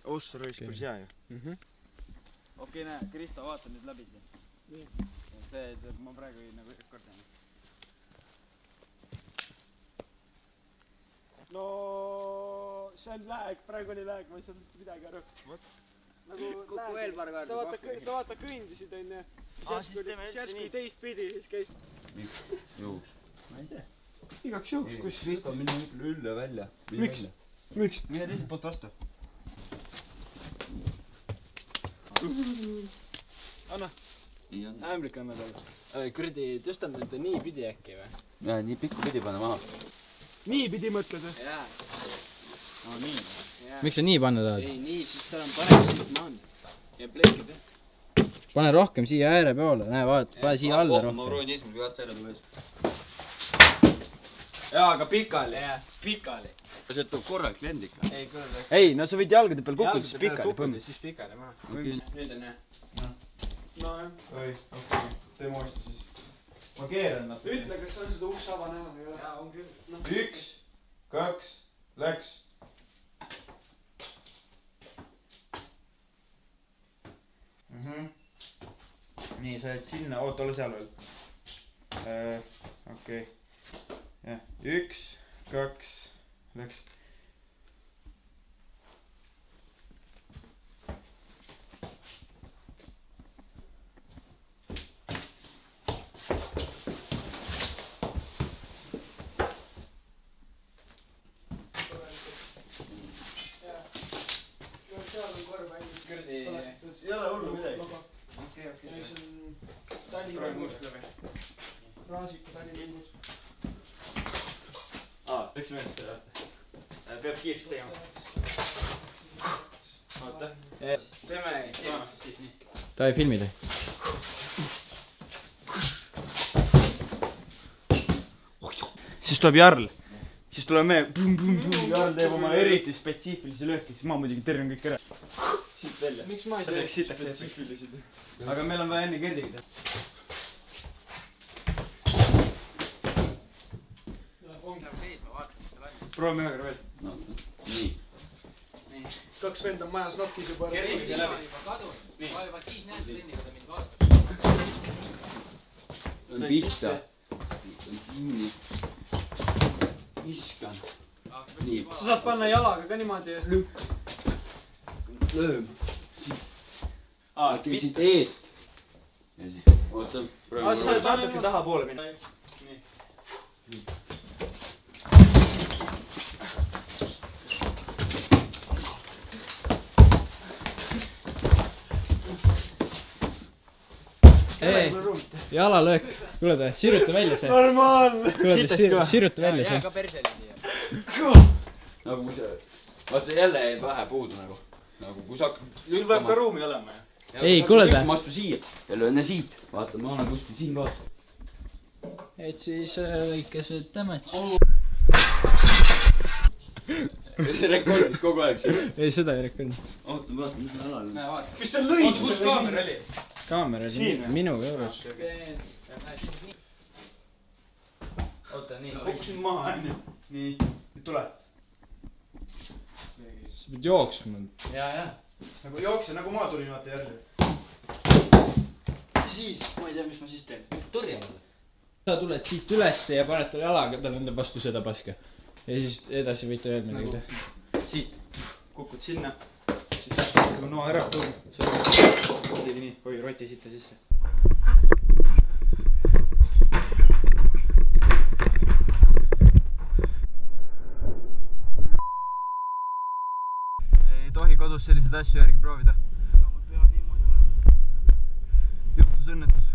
Ossa raisk päris hea ju. Okei, näe, Kristo, vaata nüüd läbi siin. See, ma praegu nagu kordan. No, see on lääg, praegu oli lääg, ma ei saanud midagi aru. Kuku veel paar kaardi. Sa vaata kõndisid, on ju. Siis kui teist pidi, siis käis. Miks? Jõuks. Ma ei tea. Igaks jõuks, kus Kristo, mine ülle välja. Miks? Mine teiselt poolt vastu. Anna. Ämblik anna talle. Kuradi, tõstame nüüd nii pidi äkki või? Jaa, nii pikku pidi pane maha. Nii pidi mõtled või? Jaa. No nii. Miks sa nii panna tahad? Ei, nii, siis tal on parem siit maha. Ja pleikid jah. Pane rohkem siia ääre peale, näe vaata, pane siia alla Ma rohkem. proovin esimese kui selle tulees. Jaa, aga pikali. Pikali. See tuleb korraks lend ikka. Ei, korraks. Ei, no sa võid jalgade peal kukkuda, siis pikali põmmid. Siis pikali maha. Nüüd on jah. No jah. Oi, okei. Teeme uuesti siis. Ma keeran natuke. Ütle, kas on seda uksava näha või ei ole? Jaa, on küll. 1, 2, läks. Nii, sa jäid sinna, oota, ole seal veel. Okei. Jah, 1, 2, läks. Ei ole hullu midagi. Okei. Ja siis on Tallinna Raasiku Tallinna. Läks meelest selle vaata. Peab kiiresti tegema. Oota. Teeme kiiresti. Ta ei filmi tee. Siis tuleb Jarl. Siis tuleb me. Jarl teeb oma eriti spetsiifilisi lööki, siis ma muidugi terven kõik ära. Siit välja. Miks ma ei See läks siit spetsiifilised. Aga meil on vaja enne Gerdiga teha. Proovime ühe korra veel. No, nii. 2 vend on majas nokis juba. Gerdiga see läbi. Ma juba siis näen trenni, kui ta mind vaatab. On pihta. On kinni. Viskan. Nii. Sa saad panna jalaga ka niimoodi. Lööm. Äkki siit eest. Ja siis. Oota. Sa saad natuke tahapoole minna. Ei, jalalöök. Kuule ta, siruta välja see. Normaalne. Kuule ta, siruta välja see. Jää ka perseli siia. Nagu kui see. Vaat see jälle jäi vähe puudu nagu. Nagu kui sa hakkad. Sul peab ka ruumi olema ju. Ei, kuule ta. Ma astu siia. Ja löön siit. Vaata, ma olen kuskil siin kohas. Et siis väikesed tämets. Rekordis kogu aeg siin. Ei, seda ei rekordi. Oota, vaata, mis me alal. Näe, vaata. Mis see lõid? Kus kaamera oli? Kaamera oli minu juures. Oota, nii. Kukkusin maha, enne. Nii. Nüüd tule. Sa pead jooksma. Jaa. Nagu jookse, nagu ma tulin vaata järgi. Siis, ma ei tea, mis ma siis teen. Tõrjama. Sa tuled siit ülesse ja paned talle jalaga, ta lendab vastu seda paska. Ja siis edasi võite veel midagi teha. Siit. Kukud sinna. Siis nagu noa ära. Kuidagi nii. Oi, roti sitta sisse. Ei tohi kodus selliseid asju järgi proovida. Juhtus õnnetus.